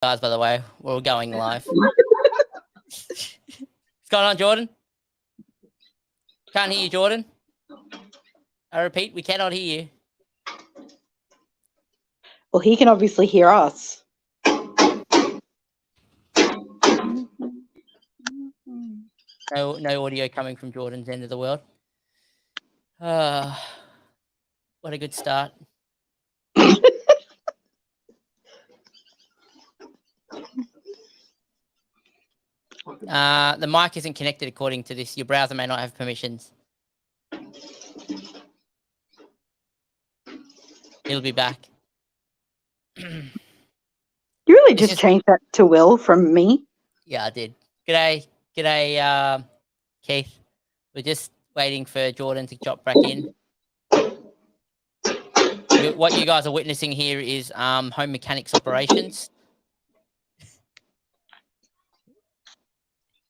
Guys, by the way, we're going live. What's going on, Jordan? Can't hear you, Jordan. I repeat, we cannot hear you. Well, he can obviously hear us. No audio coming from Jordan's end of the world. What a good start. The mic isn't connected according to this. Your browser may not have permissions. It'll be back. You really just changed that to Will from me? Yeah, I did. G'day, Keith. We're just waiting for Jordan to chop back in. What you guys are witnessing here is home mechanics operations.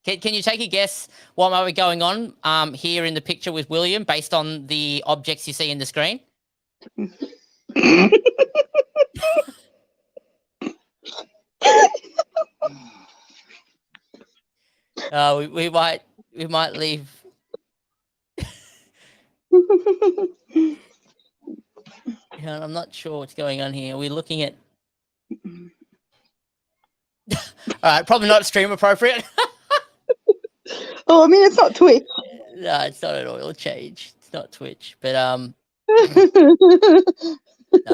Can you take a guess what might be going on here in the picture with William based on the objects you see in the screen? We might leave. Yeah, I'm not sure what's going on here. We're looking at. All right, probably not stream appropriate. Oh, I mean, it's not Twitch. No, it's not an oil change. It's not Twitch, but no,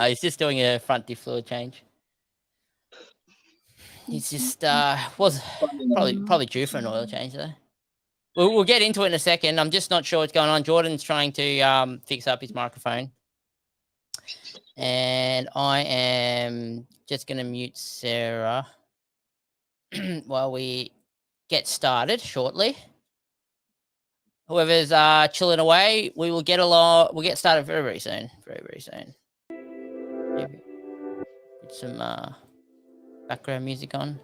he's just doing a front diff fluid change. He's just was probably due for an oil change though. We'll get into it in a second. I'm just not sure what's going on. Jordan's trying to fix up his microphone, and I am just going to mute Sarah while we get started shortly. Whoever's chilling away, we will get along. We'll get started very, very soon. Very, very soon. Maybe put some background music on.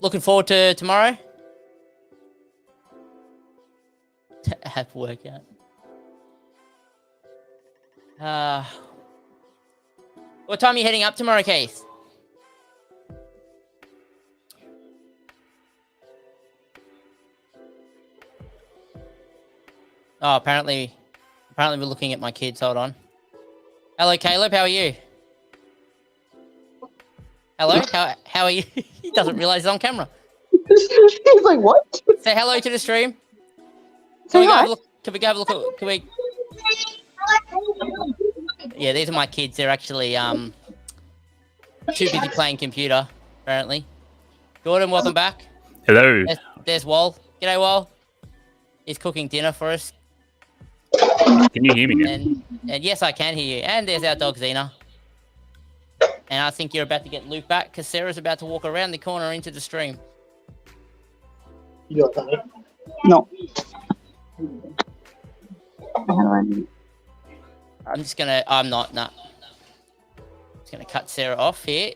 Looking forward to tomorrow. Have workout. What time are you heading up tomorrow, Keith? Oh, apparently we're looking at my kids. Hold on. Hello, Caleb. How are you? Hello. How are you? He doesn't realize he's on camera. He's like, what? Say hello to the stream. Can we go have a look? Can we go have a look? Can we? Yeah, these are my kids. They're actually too busy playing computer, apparently. Jordan, welcome back. Hello. There's Wal. G'day, Wal. He's cooking dinner for us. Can you hear me now? And yes, I can hear you. And there's our dog, Xena. And I think you're about to get Luke back because Sarah's about to walk around the corner into the stream. You got that? No. I'm not. Just gonna cut Sarah off here.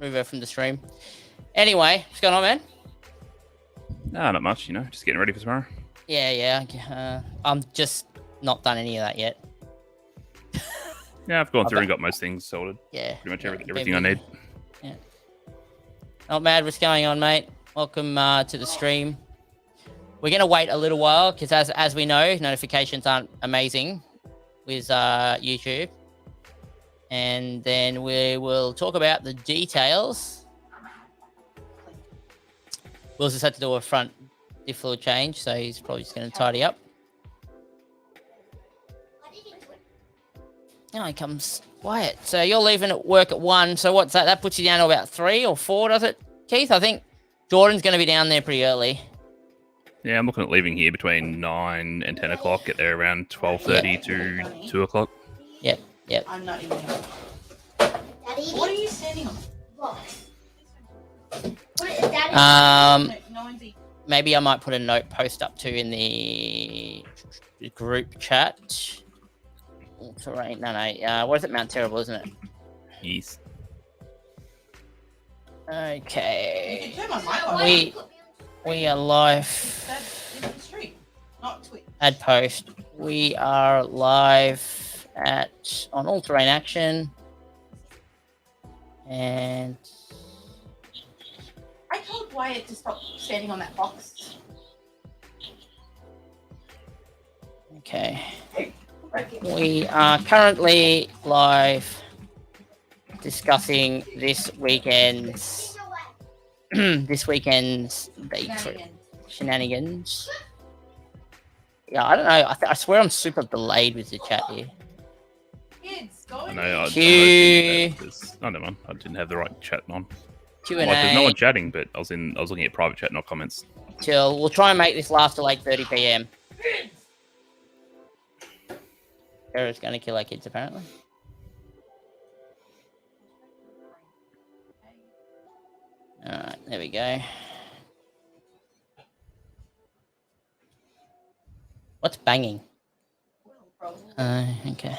Move her from the stream. Anyway, what's going on, man? No, not much, just getting ready for tomorrow. Yeah. I'm just not done any of that yet. Yeah, I've gone through and got most things sorted. Yeah. Pretty much everything I need. Yeah. Not mad. What's going on, mate? Welcome to the stream. We're going to wait a little while because as we know, notifications aren't amazing with YouTube. And then we will talk about the details. Will's just had to do a front diff fluid change, so he's probably just going to tidy up. Now he comes Wyatt. So you're leaving at work at 1. So what's that? That puts you down to about 3 or 4, does it, Keith? I think Jordan's going to be down there pretty early. Yeah, I'm looking at leaving here between 9 and 10 o'clock. Get there around 12:30 to 2 o'clock. Yep. I'm not even here. Daddy? What are you standing on? What? Maybe I might put a note post up too in the group chat. Terrain. No. What is it? Mount Terrible, isn't it? Yes. Okay. You can turn my mic on. We are live. That's in the street, not Twitch. Add post. We are live on all terrain action. And I told Wyatt to stop standing on that box. okay. We are currently live discussing this weekend's shenanigans. Yeah, I don't know. I swear I'm super delayed with the chat here. Kids, go I in. know. Q. Oh, never mind. I didn't have the right chat on. Q&A. Like, there's no one chatting, but I was looking at private chat, not comments. Till we'll try and make this last till like 30 p.m. Sarah's gonna kill our kids apparently. Alright, there we go. What's banging? Okay.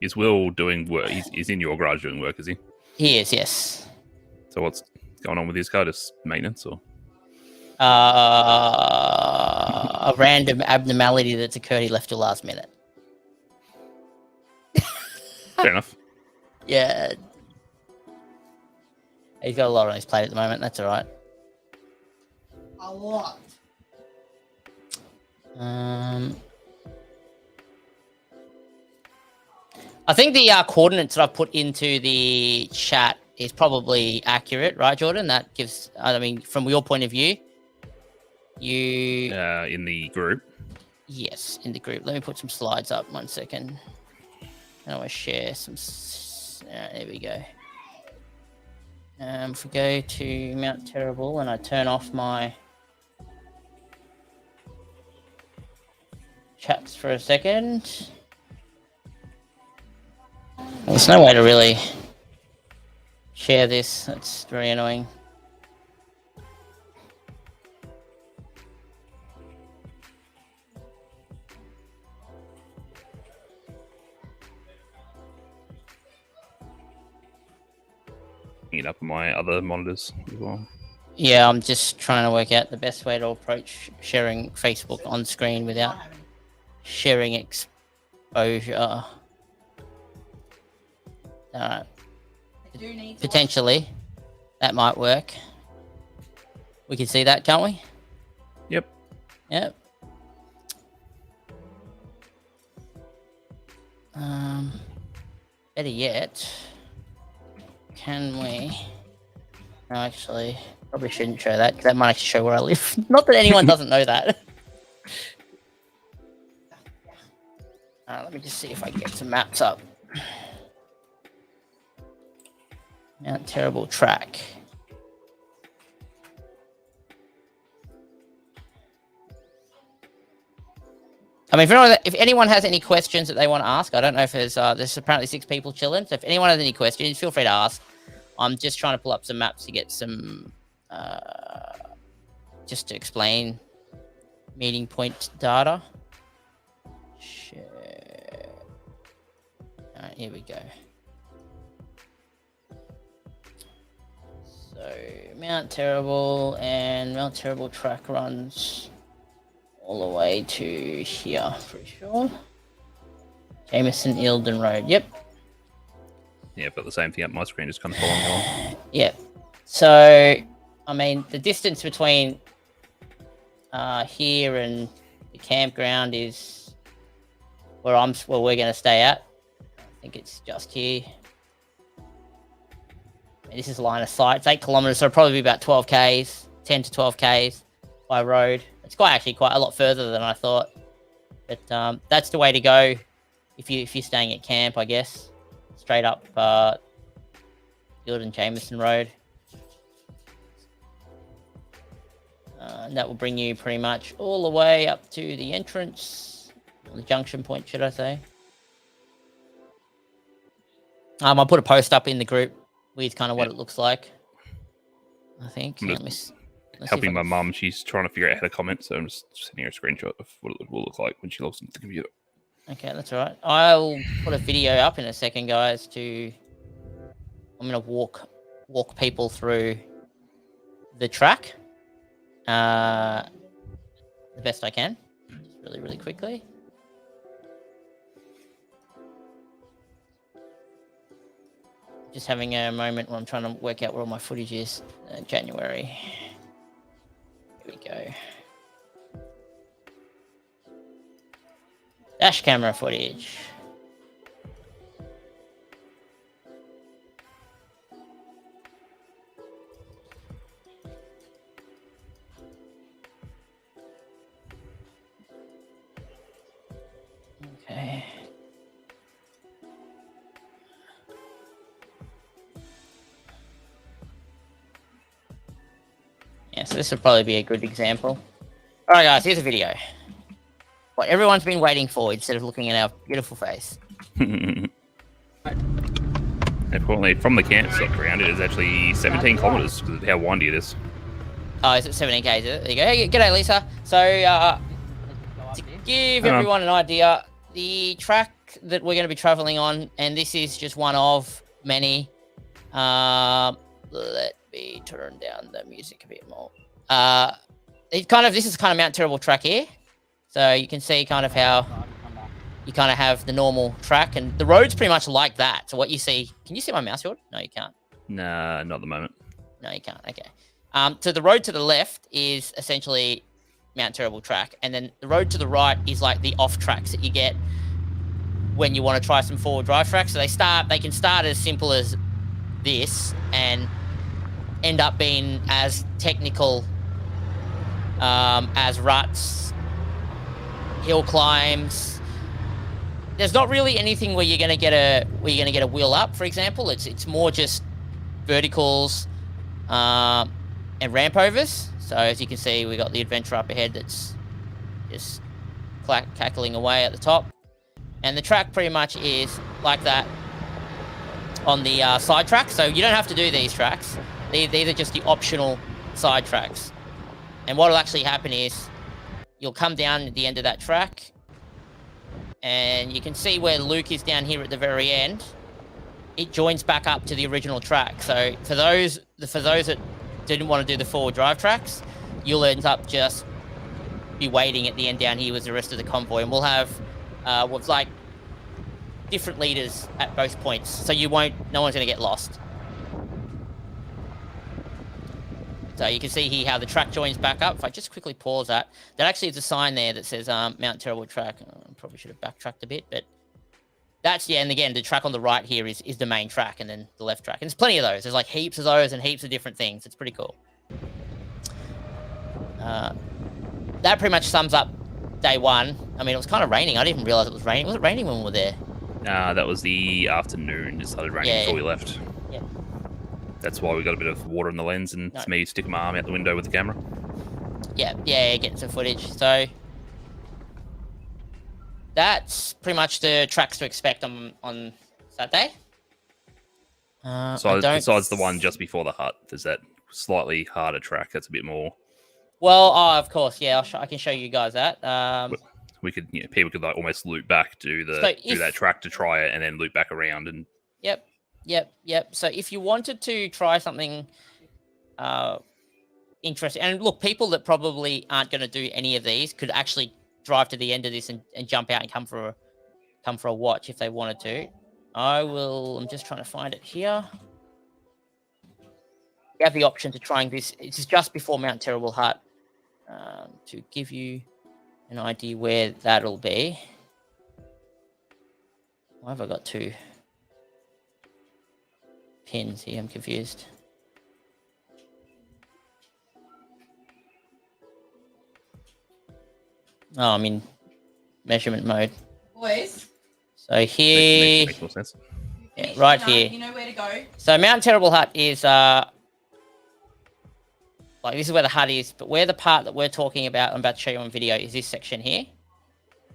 Is Will doing work? He's in your garage doing work, is he? He is, yes. So what's going on with his car? Just maintenance or? A random abnormality that's occurred. He left till last minute. Fair enough. Yeah. He's got a lot on his plate at the moment. That's all right. A lot. I think the coordinates that I've put into the chat is probably accurate, right, Jordan? That gives, I mean, from your point of view, you... In the group. Yes, in the group. Let me put some slides up. 1 second. I want to share some... there we go. If we go to Mount Terrible and I turn off my chats for a second. There's no way to really share this. That's very annoying. It up on my other monitors as well. Yeah, I'm just trying to work out the best way to approach sharing Facebook on screen without sharing exposure. Potentially, that might work. We can see that, can't we? Yep. Yep. Better yet, can we? No, actually, probably shouldn't show that because that might actually show where I live. Not that anyone doesn't know that. Let me just see if I can get some maps up. Mount Terrible track. I mean, if anyone has any questions that they want to ask, I don't know if there's apparently 6 people chilling. So if anyone has any questions, feel free to ask. I'm just trying to pull up some maps to get some, just to explain meeting point data. Share. All right, here we go. So Mount Terrible and Mount Terrible track runs all the way to here, pretty sure. Jameson Eildon Road. Yep. Yeah, but the same thing up my screen, just kind of following along. Yep. So, I mean, the distance between here and the campground is where we're going to stay at. I think it's just here. And this is line of sight. It's 8 kilometers, so it'll probably be about 12 k's, 10 to 12 k's by road. It's actually quite a lot further than I thought. But that's the way to go if you're staying at camp, I guess. Straight up Eildon Jameson Road. And that will bring you pretty much all the way up to the entrance, or the junction point, should I say. I'll put a post up in the group with kind of what it looks like, I think. Let's helping my mum. She's trying to figure out how to comment, so I'm just sending her a screenshot of what it will look like when she logs into the computer. Okay, that's all right. I'll put a video up in a second, guys. I'm gonna walk people through the track, the best I can, just really quickly. just having a moment where I'm trying to work out where all my footage is. January. Here we go. Dash camera footage. Okay. Yeah, so this would probably be a good example. All right, guys, here's a video. What everyone's been waiting for instead of looking at our beautiful face. Importantly, from the campsite ground, it is actually 17 kilometers because of how windy it is. Oh, is it 17k? Is it? There you go. Hey, g'day, Lisa. So, to give everyone an idea, the track that we're going to be traveling on, and this is just one of many. Let me turn down the music a bit more. This is kind of Mount Terrible track here. So you can see kind of how you kind of have the normal track, and the road's pretty much like that. So what you see, can you see my mouse, Jordan? No, you can't. Nah, not at the moment. No, you can't. Okay. So the road to the left is essentially Mount Terrible track, and then the road to the right is like the off tracks that you get when you want to try some forward drive tracks. So they can start as simple as this and end up being as technical as ruts, hill climbs. There's not really anything where you're gonna get a wheel up, for example. It's more just verticals and ramp overs. So as you can see, we got the adventure up ahead that's just cackling away at the top, and the track pretty much is like that on the side tracks. So you don't have to do these tracks. These are just the optional side tracks. And what will actually happen is you'll come down at the end of that track, and you can see where Luke is down here at the very end. It joins back up to the original track. So for those that didn't want to do the forward drive tracks, you'll end up just be waiting at the end down here with the rest of the convoy, and we'll have what's like different leaders at both points, so no one's going to get lost. So you can see here how the track joins back up. If I just quickly pause that actually is a sign there that says Mount Terrible track. Probably should have backtracked a bit, but that's, yeah, and again, the track on the right here is the main track, and then the left track. And there's plenty of those. There's like heaps of those and heaps of different things. It's pretty cool. That pretty much sums up day one. I mean, it was kind of raining. I didn't even realize it was raining. Was it raining when we were there? That was the afternoon. It started raining before we left. Yeah. That's why we got a bit of water in the lens, and it's me sticking my arm out the window with the camera. Yeah, getting some footage. So that's pretty much the tracks to expect on Saturday. Besides the one just before the hut, there's that slightly harder track. That's a bit more. Well, of course, yeah. I can show you guys that. We could, people could like almost loop back to that track to try it, and then loop back around and. Yep. So if you wanted to try something interesting, and look, people that probably aren't going to do any of these could actually drive to the end of this and jump out and come for a watch if they wanted to. I'm just trying to find it here. You have the option to trying this. It's just before Mount Terrible Hut, to give you an idea where that'll be. Why have I got two pins here? I'm confused. Oh, I'm in measurement mode. Boys. So here, makes more sense. Yeah, right here. You know where to go. So Mount Terrible Hut is like this is where the hut is, but where the part that we're talking about, I'm about to show you on video, is this section here.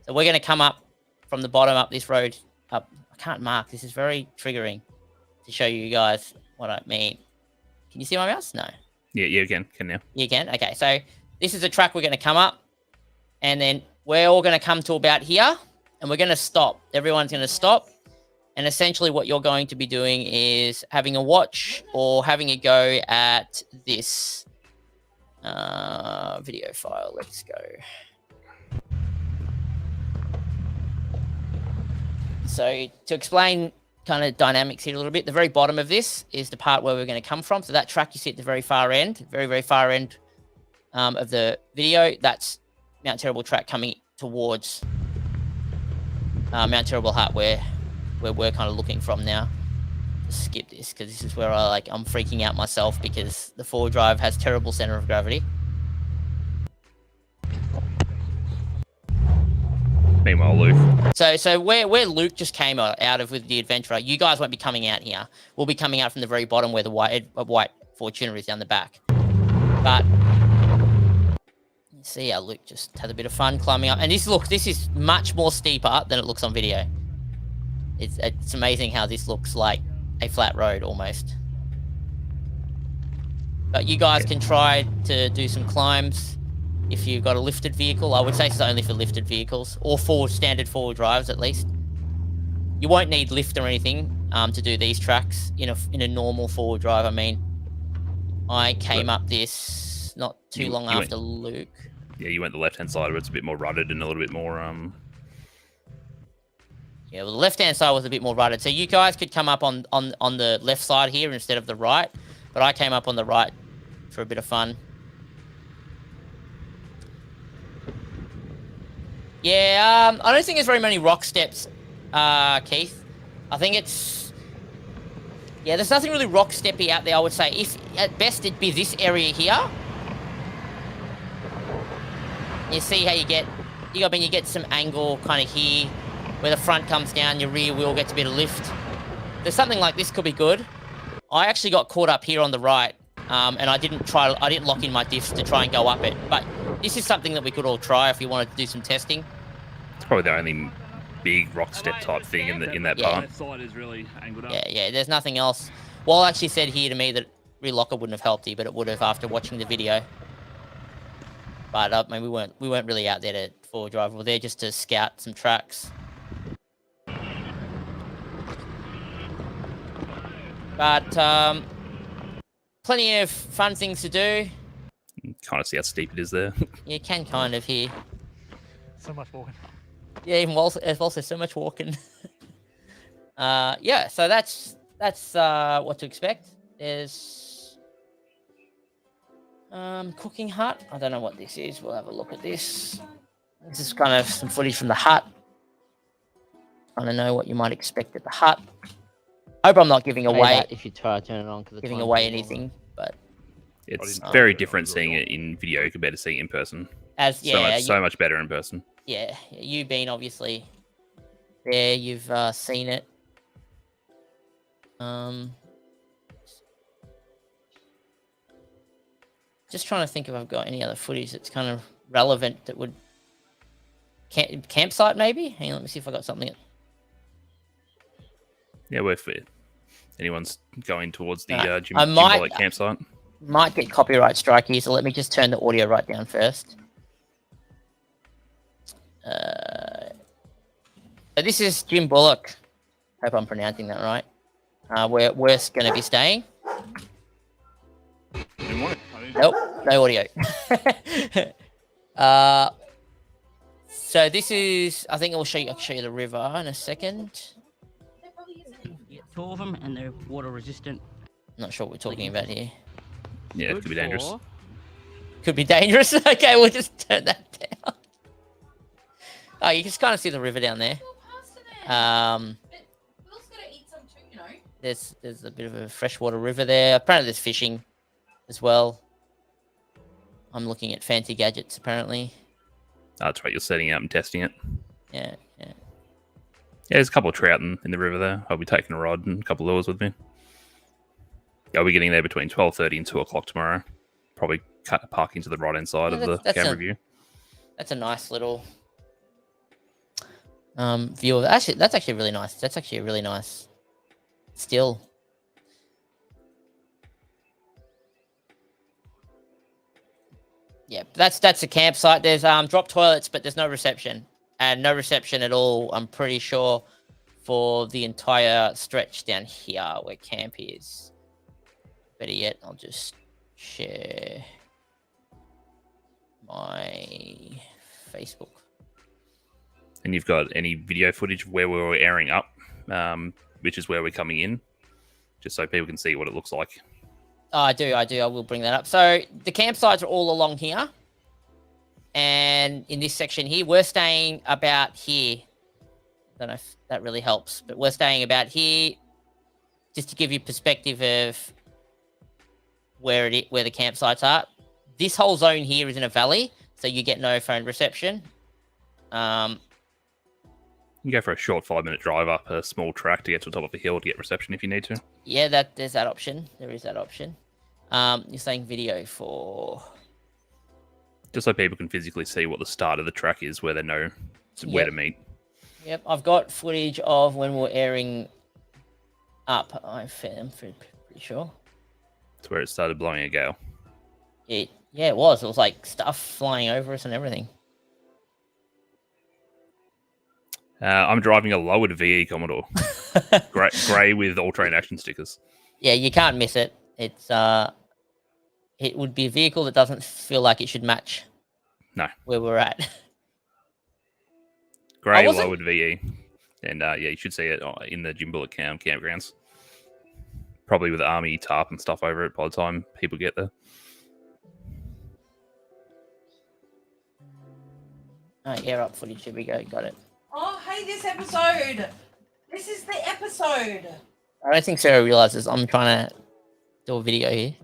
So we're going to come up from the bottom up this road up. I can't mark. This is very triggering to show you guys what I mean. Can you see my mouse? No. Yeah, you can now. You can? Okay, so this is the track we're going to come up, and then we're all going to come to about here, and we're going to stop. Everyone's going to stop, and essentially what you're going to be doing is having a watch or having a go at this video file. Let's go. So to explain kind of dynamics here a little bit. The very bottom of this is the part where we're going to come from. So that track you see at the very far end, very far end of the video, that's Mount Terrible track coming towards Mount Terrible Hut, where we're kind of looking from now. Just skip this because this is where I'm freaking out myself because the forward drive has terrible center of gravity. Meanwhile, Luke. So where Luke just came out of with the Adventurer, you guys won't be coming out here. We'll be coming out from the very bottom where the white Fortuner is down the back. But you see how Luke just had a bit of fun climbing up. And this is much more steeper than it looks on video. It's amazing how this looks like a flat road almost. But you guys can try to do some climbs. If you've got a lifted vehicle, I would say it's only for lifted vehicles or for standard four-wheel drives at least. You won't need lift or anything to do these tracks in a normal four-wheel drive. I mean, I came up this not too long after Luke. Yeah, you went the left-hand side where it's a bit more rutted and a little bit more. Yeah, well, the left-hand side was a bit more rutted, so you guys could come up on the left side here instead of the right. But I came up on the right for a bit of fun. Yeah, I don't think there's very many rock steps, Keith. I think it's... Yeah, there's nothing really rock steppy out there, I would say. If at best it'd be this area here. You see how you get some angle kind of here, where the front comes down, your rear wheel gets a bit of lift. There's something like this could be good. I actually got caught up here on the right, and I didn't lock in my diffs to try and go up it, but this is something that we could all try if you wanted to do some testing. It's probably the only big rock step type thing in that part. Side is really angled up. Yeah, there's nothing else. Wall actually said here to me that relocker wouldn't have helped you, but it would have after watching the video. But I mean, we weren't really out there to four-wheel drive. We were there just to scout some tracks. But plenty of fun things to do. Kind of see how steep it is there. You can kind of hear. So much walking. Yeah, even also so much walking. Yeah, so that's what to expect. There's cooking hut. I don't know what this is. We'll have a look at this. This is kind of some footage from the hut. I don't know what you might expect at the hut. Hope I'm not giving away if you try to turn it on, giving away anything, but It's very different seeing it in video compared to seeing it in person. So much better in person. Yeah, you being obviously there, you've seen it. Just trying to think if I've got any other footage that's kind of relevant that would campsite maybe. Hang on, let me see if I got something. Yeah, if anyone's going towards the Jim might Bullock campsite. Might get copyright strike here, so let me just turn the audio right down first. So this is Jim Bullock. Hope I'm pronouncing that right. Where we're going to be staying. Nope, no audio. So this is, I think I'll show you the river in a second. Yeah, two of them, and they're water resistant. Not sure what we're talking about here. Yeah, it could be dangerous. Could be dangerous. Okay, we'll just turn that down. Oh, you can just kind of see the river down there. There's a bit of a freshwater river there. Apparently there's fishing as well. I'm looking at fancy gadgets apparently. That's right, you're setting out and testing it. Yeah. Yeah, there's a couple of trout in the river there. I'll be taking a rod and a couple of lures with me. I'll be getting there between 12:30 and 2 o'clock tomorrow. Probably parking to the right-hand side of the camera view. That's a nice little view. That's actually really nice. That's actually a really nice still. Yeah, that's a campsite. There's drop toilets, but there's no reception. And no reception at all, I'm pretty sure, for the entire stretch down here where camp is. Better yet, I'll just share my Facebook. And you've got any video footage where we were airing up which is where we're coming in, just so people can see what it looks like. Oh, I do. I will bring that up. So the campsites are all along here. And in this section here, we're staying about here. I don't know if that really helps, but we're staying about here just to give you perspective of where the campsites are. This whole zone here is in a valley, so you get no phone reception. You can go for a short 5-minute drive up a small track to get to the top of a hill to get reception if you need to. Yeah, there's that option. There is that option. You're saying video for... Just so people can physically see what the start of the track is, where they know where to meet. Yep, I've got footage of when we're airing up. I'm pretty sure. It's where it started blowing a gale. It was. It was like stuff flying over us and everything. I'm driving a lowered VE Commodore, grey with all-terrain action stickers. Yeah, you can't miss it. It's it would be a vehicle that doesn't feel like it should match. No. Where we're at. Grey lowered VE, and you should see it in the Jim Bullet campgrounds. Probably with the army tarp and stuff over it by the time people get there. Air up footage. Here we go. Got it. Oh, hey, this episode. This is the episode. I don't think Sarah realizes I'm trying to do a video here.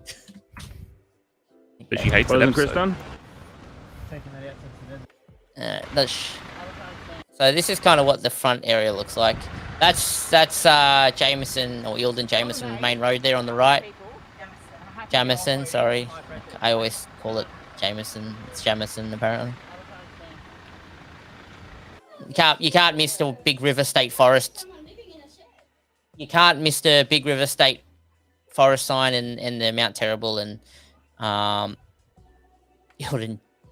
But she hates it. Chris done? So this is kind of what the front area looks like. That's Jameson or Eildon Jameson main road there on the right. Jamison, sorry. I always call it Jameson. It's Jamison apparently. You can't miss the Big River State Forest. You can't miss the Big River State Forest sign and the Mount Terrible and Eildon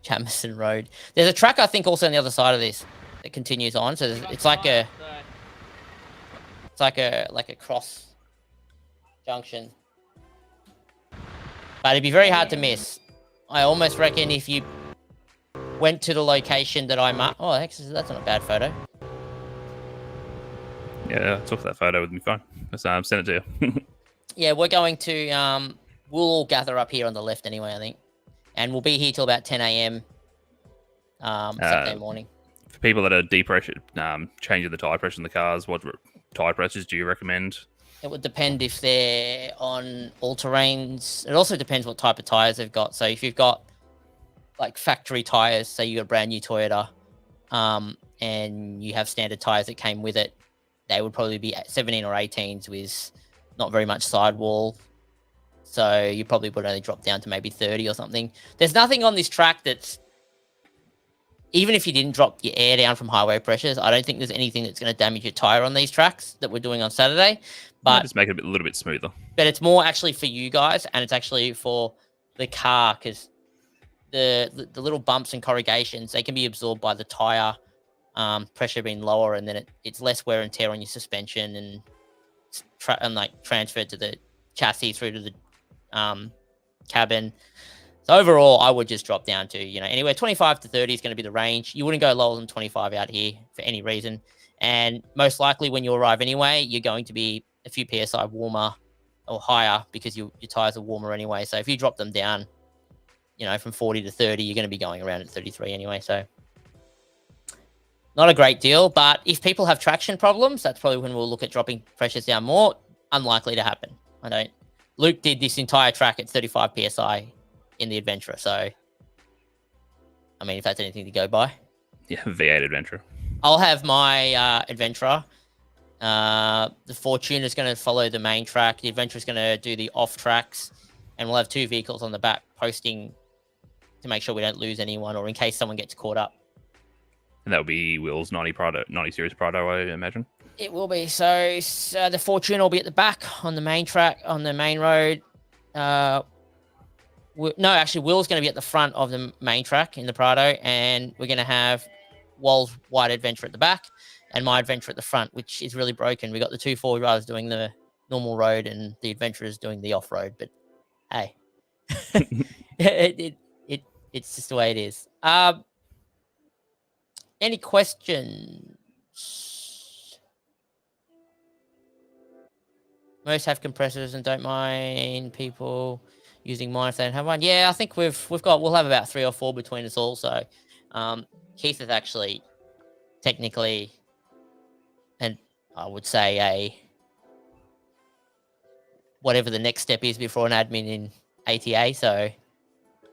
Jamison Road. There's a track I think also on the other side of this that continues on. So it's like a cross junction. But it'd be very hard to miss. I almost reckon if you went to the location that I marked. Oh, actually, that's not a bad photo. Yeah, I took that photo with my phone. Let's send it to you. Yeah, we're going to. We'll all gather up here on the left anyway, I think, and we'll be here till about 10 a.m. Saturday morning. For people that are depressure, changing the tire pressure in the cars, what tire pressures do you recommend? It would depend if they're on all terrains. It also depends what type of tires they've got. So if you've got like factory tires, say you got a brand new Toyota, and you have standard tires that came with it, they would probably be at 17 or 18s with not very much sidewall. So you probably would only drop down to maybe 30 or something. There's nothing on this track that's, even if you didn't drop your air down from highway pressures, I don't think there's anything that's going to damage your tire on these tracks that we're doing on Saturday. But just make it a little bit smoother. But it's more actually for you guys, and it's actually for the car, because the little bumps and corrugations, they can be absorbed by the tire pressure being lower, and then it's less wear and tear on your suspension and like transferred to the chassis through to the cabin. So overall, I would just drop down to, anywhere 25 to 30 is going to be the range. You wouldn't go lower than 25 out here for any reason. And most likely when you arrive anyway, you're going to be a few PSI warmer or higher because your tires are warmer anyway. So if you drop them down, from 40 to 30, you're going to be going around at 33 anyway. So not a great deal. But if people have traction problems, that's probably when we'll look at dropping pressures down more. Unlikely to happen. Luke did this entire track at 35 PSI in the Adventurer. So, if that's anything to go by. Yeah, V8 Adventurer. I'll have my Adventurer. The Fortuner is going to follow the main track. The Adventurer is going to do the off tracks. And we'll have two vehicles on the back posting to make sure we don't lose anyone or in case someone gets caught up. And that'll be Will's 90 Series Prado, I imagine. It will be. So the Fortuner will be at the back on the main track, on the main road. No, actually, Will's going to be at the front of the main track in the Prado, and we're going to have Wall's white Adventure at the back and my Adventure at the front, which is really broken. We got the two four-wheel drivers doing the normal road and the Adventurers doing the off-road, but hey, it's just the way it is. Any questions? Most have compressors and don't mind people using mine if they don't have one. Yeah, I think we'll have about 3 or 4 between us all. So Keith is actually technically, and I would say whatever the next step is before an admin in ATA. So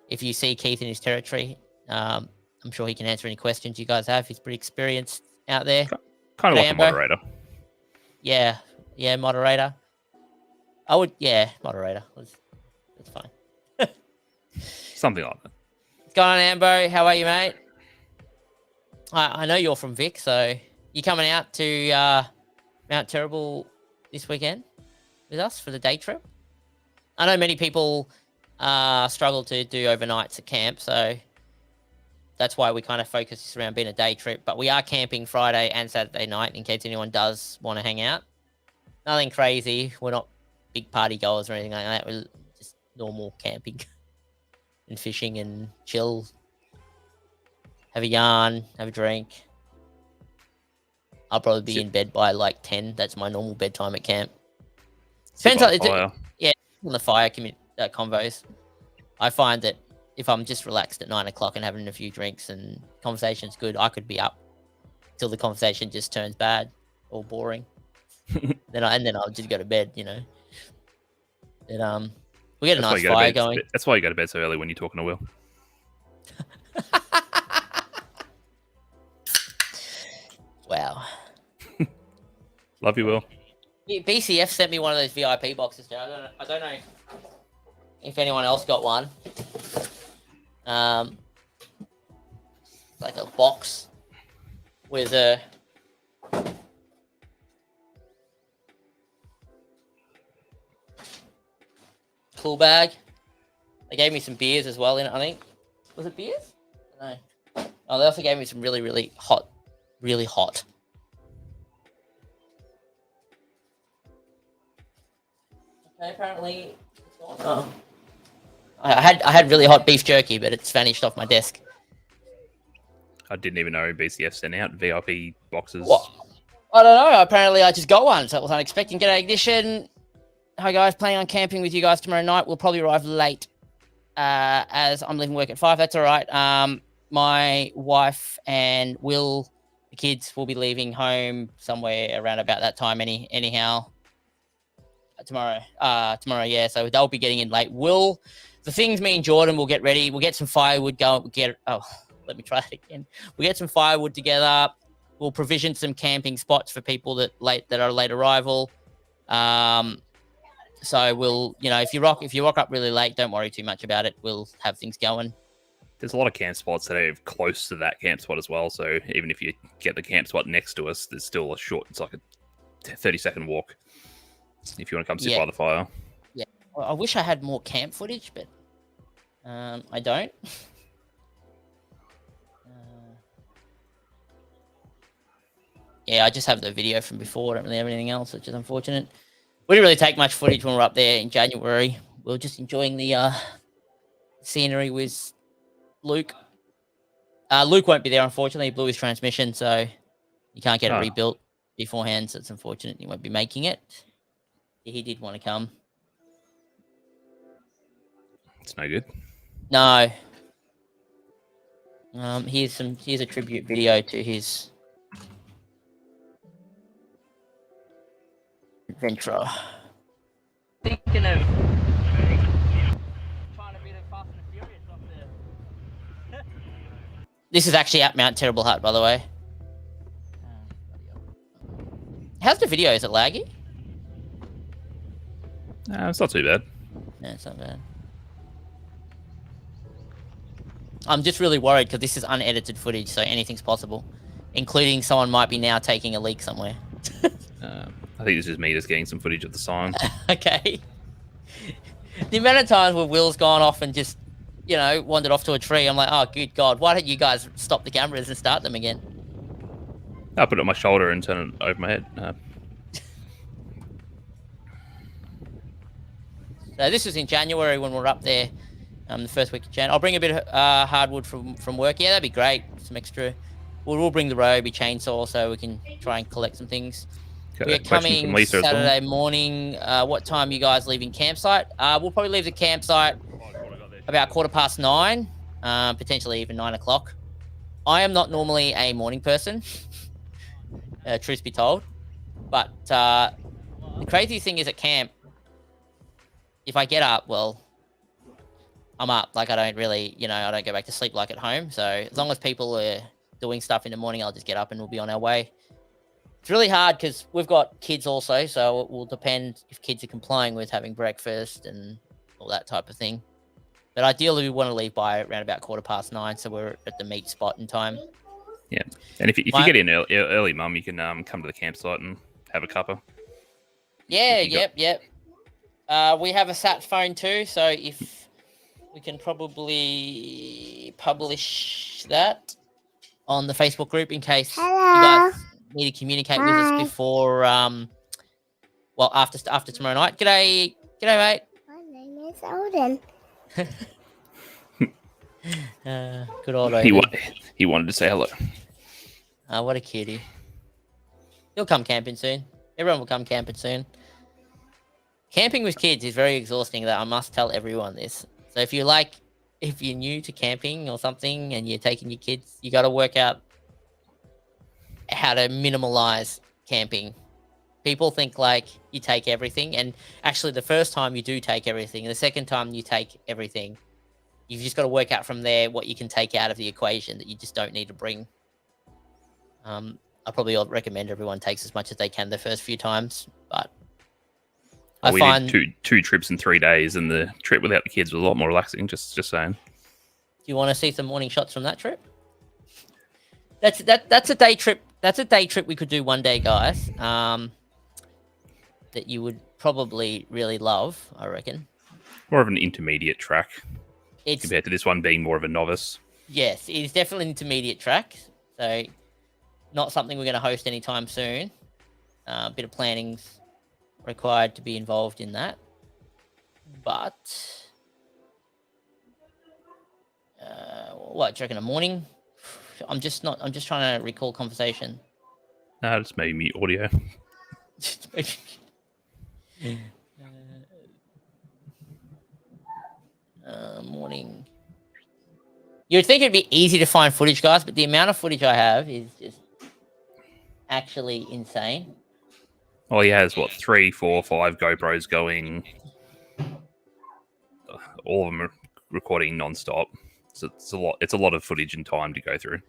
if you see Keith in his territory, I'm sure he can answer any questions you guys have. He's pretty experienced out there. Kind of like a Amber? moderator. Yeah, moderator. Moderator. That's fine. Something like that. What's going on, Ambo? How are you, mate? I know you're from Vic, so you coming out to Mount Terrible this weekend with us for the day trip? I know many people struggle to do overnights at camp, so that's why we kind of focus this around being a day trip. But we are camping Friday and Saturday night in case anyone does want to hang out. Nothing crazy. We're not big party goers or anything like that. We're just normal camping and fishing and chill. Have a yarn, have a drink. I'll probably be in bed by like 10. That's my normal bedtime at camp. Depends on the fire convos. I find that if I'm just relaxed at 9 o'clock and having a few drinks and conversation's good, I could be up till the conversation just turns bad or boring. then I'll just go to bed, you know. But we get a nice fire going. That's why you go to bed so early when you're talking to Will. Wow. Love you, Will. BCF sent me one of those VIP boxes, Joe. I don't know if anyone else got one. Like a box with a cool bag. They gave me some beers as well in it, I think. Was it beers? No. Oh, they also gave me some really, really hot. Okay, apparently. Oh. I had really hot beef jerky, but it's vanished off my desk. I didn't even know BCF sent out VIP boxes. What? I don't know. Apparently, I just got one, so it was unexpected. G'day, Ignition. Hi, guys. Planning on camping with you guys tomorrow night. We'll probably arrive late as I'm leaving work at 5. That's all right. My wife and Will, the kids, will be leaving home somewhere around about that time anyhow. Tomorrow, yeah. So they'll be getting in late. The things me and Jordan will get ready. We'll get some firewood going. Let me try that again. We'll get some firewood together. We'll provision some camping spots for people that are late arrival. So we'll, if you rock up really late, don't worry too much about it. We'll have things going. There's a lot of camp spots that are close to that camp spot as well. So even if you get the camp spot next to us, there's still it's like a 30-second walk if you want to come sit by the fire. Yeah. Well, I wish I had more camp footage, but I don't. Yeah, I just have the video from before. I don't really have anything else, which is unfortunate. We didn't really take much footage when we were up there in January. We were just enjoying the scenery with Luke. Luke won't be there, unfortunately. He blew his transmission, so you can't get it rebuilt beforehand, so it's unfortunate he won't be making it. He did want to come. It's no good. No. Here's a tribute video to his adventure. Thinking of trying to be the Fast and Furious up there. This is actually at Mount Terrible Hut, by the way. How's the video? Is it laggy? It's not too bad. No, it's not bad. I'm just really worried because this is unedited footage, so anything's possible, including someone might be now taking a leak somewhere. I think this is me just getting some footage of the sign. Okay. The amount of times where Will's gone off and just, wandered off to a tree, I'm like, oh, good God, why don't you guys stop the cameras and start them again? I'll put it on my shoulder and turn it over my head. So this was in January when we were up there, the first week of Jan. I'll bring a bit of hardwood from work. Yeah, that'd be great. Some extra. We'll bring the Ryobi chainsaw so we can try and collect some things. We're Question from coming Lisa as well. Saturday morning. What time are you guys leaving campsite? We'll probably leave the campsite about 9:15, potentially even 9 o'clock. I am not normally a morning person, truth be told. But the crazy thing is at camp, if I get up, well, I'm up. Like, I don't really, I don't go back to sleep like at home. So as long as people are doing stuff in the morning, I'll just get up and we'll be on our way. It's really hard because we've got kids also, so it will depend if kids are complying with having breakfast and all that type of thing. But ideally, we want to leave by around about 9:15, so we're at the meet spot in time. Yeah, and if you get in early, Mum, you can come to the campsite and have a cuppa. Yeah, yep. We have a sat phone too, so if we can probably publish that on the Facebook group in case you guys need to communicate with us before, after tomorrow night. G'day, mate. My name is Odin. Good old Odin. He wanted to say hello. What a cutie. He'll come camping soon. Everyone will come camping soon. Camping with kids is very exhausting. That I must tell everyone this. So if you're new to camping or something and you're taking your kids, you got to work out how to minimalize camping. People think like you take everything, and actually the first time you do take everything, and the second time you take everything, you've just got to work out from there what you can take out of the equation that you just don't need to bring. I probably recommend everyone takes as much as they can the first few times, but I find did two trips in 3 days, and the trip without the kids was a lot more relaxing. Just saying. Do you want to see some morning shots from that trip? That's a day trip. That's a day trip we could do one day, guys. That you would probably really love, I reckon. More of an intermediate track It's compared to this one being more of a novice. Yes, it is definitely an intermediate track. So not something we're going to host anytime soon. A bit of planning's required to be involved in that. But what do you reckon? A morning? I'm just trying to recall conversation. No, just maybe mute audio. Morning. You'd think it'd be easy to find footage, guys, but the amount of footage I have is just actually insane. Well, he has 3, 4, 5 GoPros going. All of them are recording non-stop. So it's a lot. It's a lot of footage and time to go through.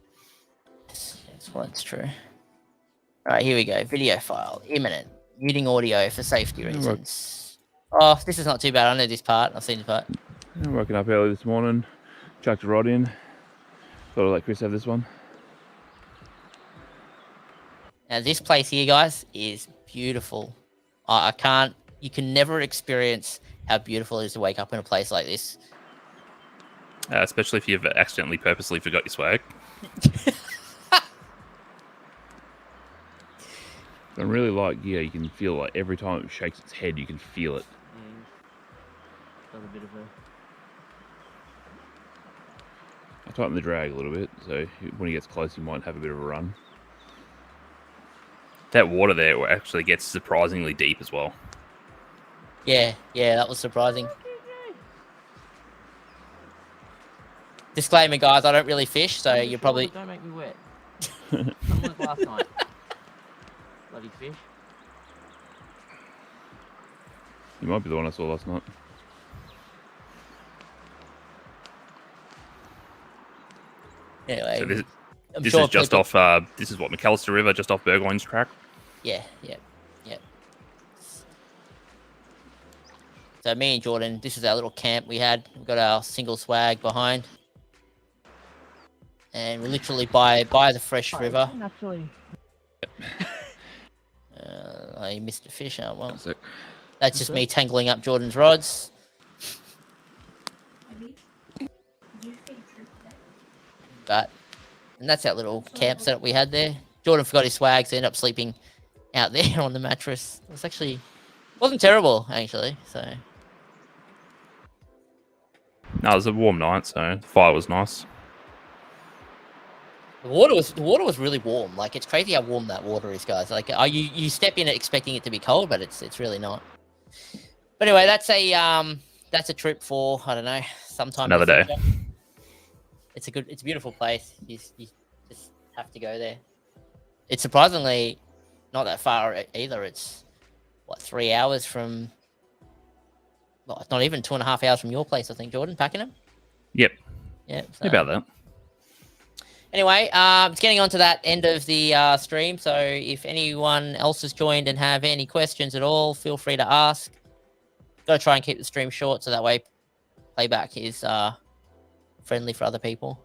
That's true. All right, here we go. Video file imminent. Muting audio for safety reasons. Oh, this is not too bad. I know this part. I've seen this part. I'm woken up early this morning. Chucked a rod in. Thought I'd let Chris have this one. Now, this place here, guys, is beautiful. I can't. You can never experience how beautiful it is to wake up in a place like this. Especially if you've accidentally, purposely forgot your swag. I really like gear. You can feel like every time it shakes its head, you can feel it. Got a bit of a... I tighten the drag a little bit, so when he gets close, he might have a bit of a run. That water there actually gets surprisingly deep as well. Yeah, that was surprising. Disclaimer, guys, I don't really fish, so you're probably... Don't make me wet. Not like last night. Bloody fish. You might be the one I saw last night. Anyway, So this I'm is sure just people- off. This is what McAllister River, just off Burgoyne's track. Yeah. So me and Jordan, this is our little camp we had. We've got our single swag behind. And we're literally by the fresh river. Naturally. I missed a fish, well. That's it. That's just me tangling up Jordan's rods. And that's that little camp setup we had there. Jordan forgot his swag, so ended up sleeping out there on the mattress. It wasn't terrible, actually. So No, it was a warm night, so the fire was nice. The water was really warm. Like it's crazy how warm that water is, guys. Like you step in it expecting it to be cold, but it's really not. But anyway, that's a trip for I don't know sometime Another day. It's a beautiful place. You just have to go there. It's surprisingly not that far either. It's what 3 hours from. Well, it's not even 2.5 hours from your place, I think, Jordan, Pakenham. Yep. Yeah. About that. Anyway, it's getting on to that end of the stream. So if anyone else has joined and have any questions at all, feel free to ask. Got to try and keep the stream short so that way playback is friendly for other people.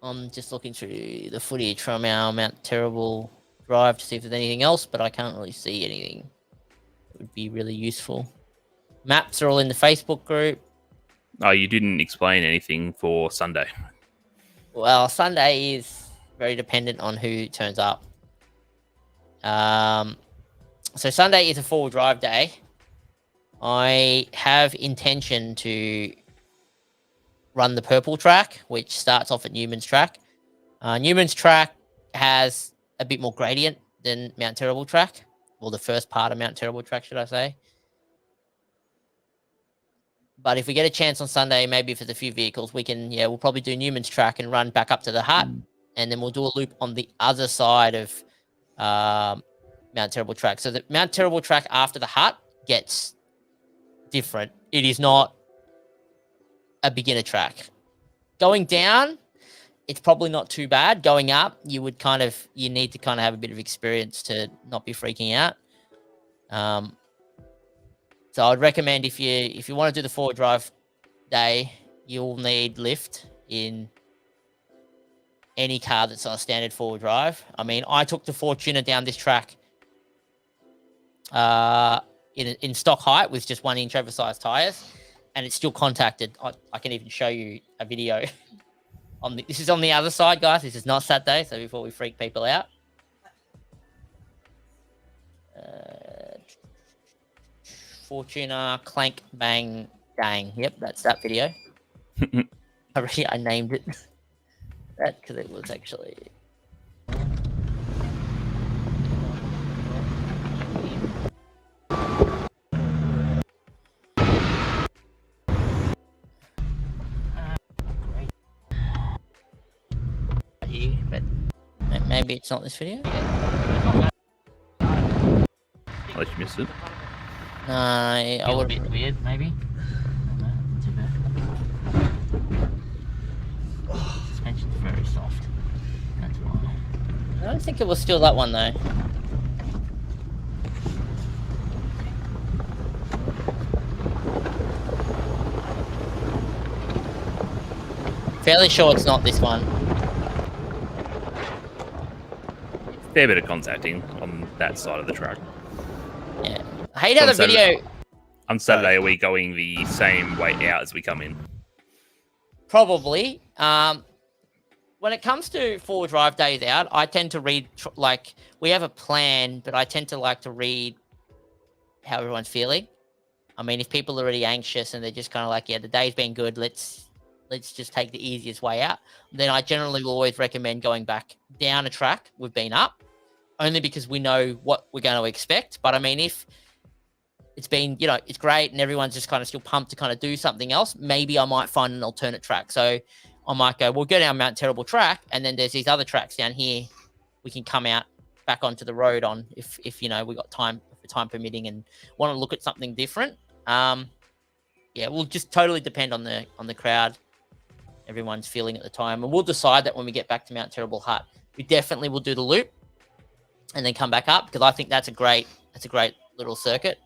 I'm just looking through the footage from our Mount Terrible drive to see if there's anything else, but I can't really see anything that would be really useful. Maps are all in the Facebook group. Oh, you didn't explain anything for Sunday. Well, Sunday is very dependent on who turns up. So Sunday is a 4-wheel drive day. I have intention to run the purple track, which starts off at Newman's track. Newman's track has a bit more gradient than Mount Terrible track, or the first part of Mount Terrible track, should I say. But if we get a chance on Sunday, maybe if there's a few vehicles, we'll probably do Newman's track and run back up to the hut. And then we'll do a loop on the other side of Mount Terrible track. So the Mount Terrible track after the hut gets different. It is not a beginner track. Going down, it's probably not too bad. Going up, you need to kind of have a bit of experience to not be freaking out. So I'd recommend if you want to do the 4-wheel drive day, you'll need lift in any car that's on a standard 4-wheel drive. I mean, I took the Fortuner down this track in stock height with just 1-inch oversized tires, and it's still contacted. I can even show you a video. This is on the other side, guys. This is not Saturday, so before we freak people out. Fortuner clank bang dang. Yep, that's that video. I named it that because it was actually. But maybe it's not this video. Unless you missed it. I would be weird, maybe. Too bad. Suspension's very soft. That's why. I don't think it was still that one though. Fairly sure it's not this one. Fair bit of contacting on that side of the track. Yeah. I hate how the video... On Saturday, are we going the same way out as we come in? Probably. When it comes to 4-wheel drive days out, I tend to read, we have a plan, but I tend to like to read how everyone's feeling. I mean, if people are already anxious and they're just kind of like, yeah, the day's been good, let's just take the easiest way out, then I generally will always recommend going back down a track we've been up, only because we know what we're going to expect. But I mean, if it's been, it's great and everyone's just kind of still pumped to kind of do something else, maybe I might find an alternate track. So I might go, we'll go down Mount Terrible track, and then there's these other tracks down here we can come out back onto the road on if we got time permitting and want to look at something different. We'll just totally depend on the crowd, everyone's feeling at the time, and we'll decide that when we get back to Mount Terrible Hut. We definitely will do the loop and then come back up, because I think that's a great little circuit.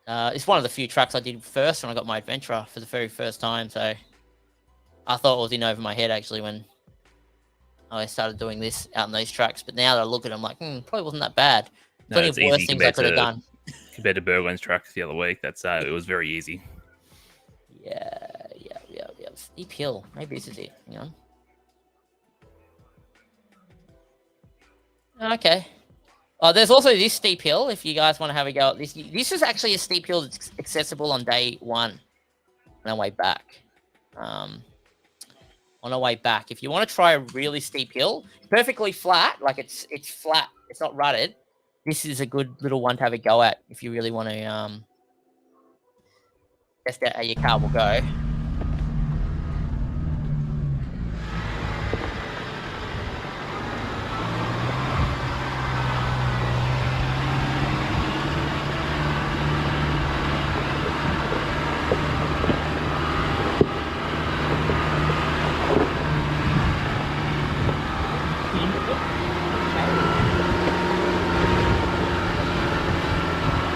It's one of the few tracks I did first when I got my Adventurer for the very first time, so I thought it was in over my head actually when I started doing this out in these tracks. But now that I look at it, I'm like, probably wasn't that bad. Plenty of worse things I could have done. Compared to Bergwin's track the other week, it was very easy. Yeah. Steep hill. Maybe this is it. Hang on. Okay. Oh, there's also this steep hill if you guys want to have a go at this. This is actually a steep hill that's accessible on day one on our way back. on our way back. If you want to try a really steep hill, perfectly flat, like it's flat, it's not rutted. This is a good little one to have a go at if you really want to test out how your car will go.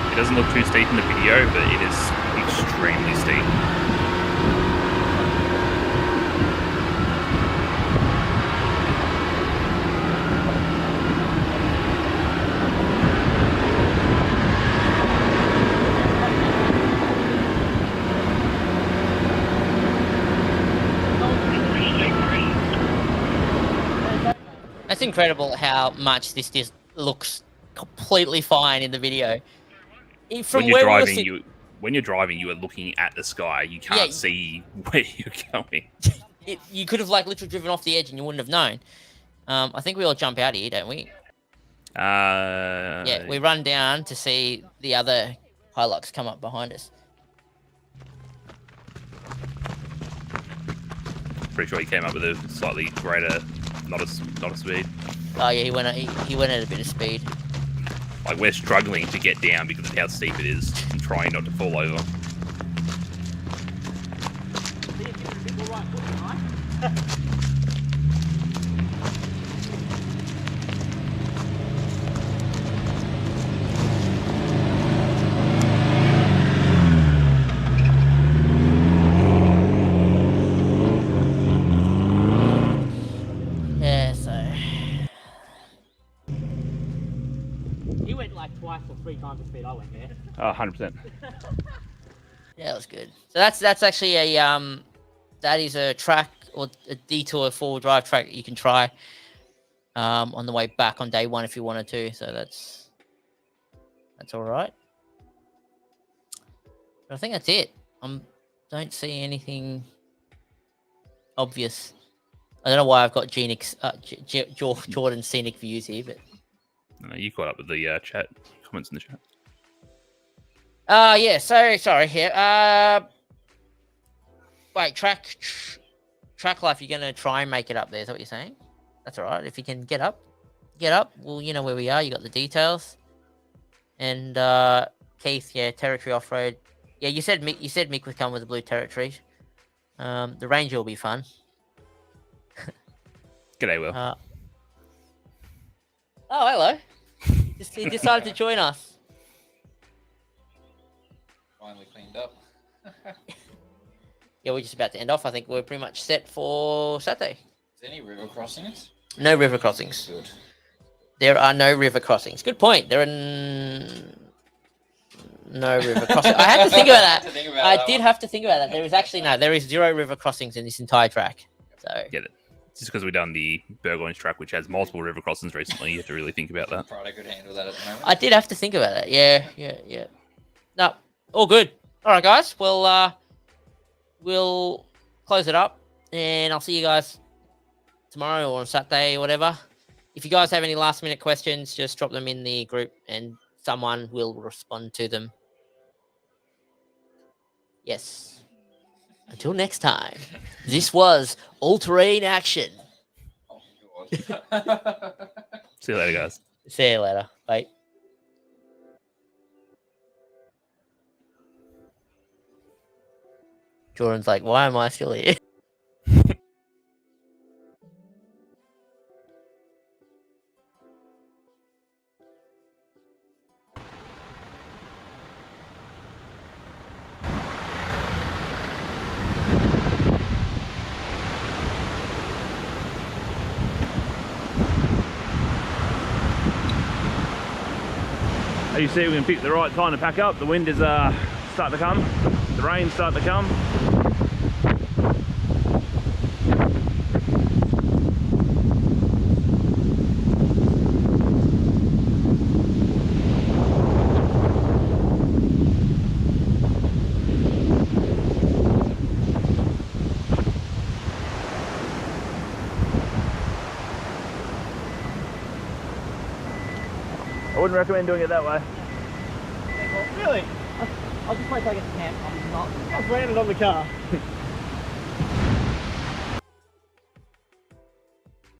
It doesn't look too steep in the video, but it is extremely steep. That's incredible how much this just looks completely fine in the video. From When you're where we were driving, when you're driving, you are looking at the sky. You can't Yeah. see where you're going. you could have like literally driven off the edge and you wouldn't have known. I think we all jump out here, don't we? Yeah, we run down to see the other Hilux come up behind us. Pretty sure he came up with a slightly greater, not a speed. Oh yeah, he went at a bit of speed. Like we're struggling to get down because of how steep it is, and trying not to fall over. Yeah, so he went like twice or three times the speed I went there. 100%. Yeah, that was good. So that's actually a that is a track or a detour 4-wheel drive track that you can try on the way back on day one if you wanted to. So that's all right. But I think that's it. Don't see anything obvious. I don't know why I've got Jordan's scenic views here, but You caught up with the chat comments in the chat. yeah. So sorry here. Wait, track life. You're gonna try and make it up there. Is that what you're saying? That's all right. If you can get up. Well, you know where we are. You got the details. And Keith, yeah, territory off road. Yeah, you said Mick would come with the blue territory. The Ranger will be fun. G'day, Will. Oh, hello. He decided to join us. Finally cleaned up. Yeah, we're just about to end off. I think we're pretty much set for Saturday. Is there any river crossings? No river crossings. Good. There are no river crossings. Good point. There are no river crossings. I had to think about that. I did have to think about that. There is actually no. There is 0 river crossings in this entire track. So Get it. Just because we've done the Burgoyne track, which has multiple river crossings recently, you have to really think about that. Friday could handle that at the moment. I did have to think about that. Yeah. No, all good. All right, guys. Well, we'll close it up, and I'll see you guys tomorrow or on Saturday or whatever. If you guys have any last-minute questions, just drop them in the group, and someone will respond to them. Yes. Until next time, this was All-Terrain Action. Oh, God. See you later, guys. See you later. Bye. Jordan's like, why am I still here? As you see, we can pick the right time to pack up. The wind is starting to come. The rain's starting to come. I wouldn't recommend doing it that way. Really? I'll just wait till I get to camp. I'm not. I've landed on the car.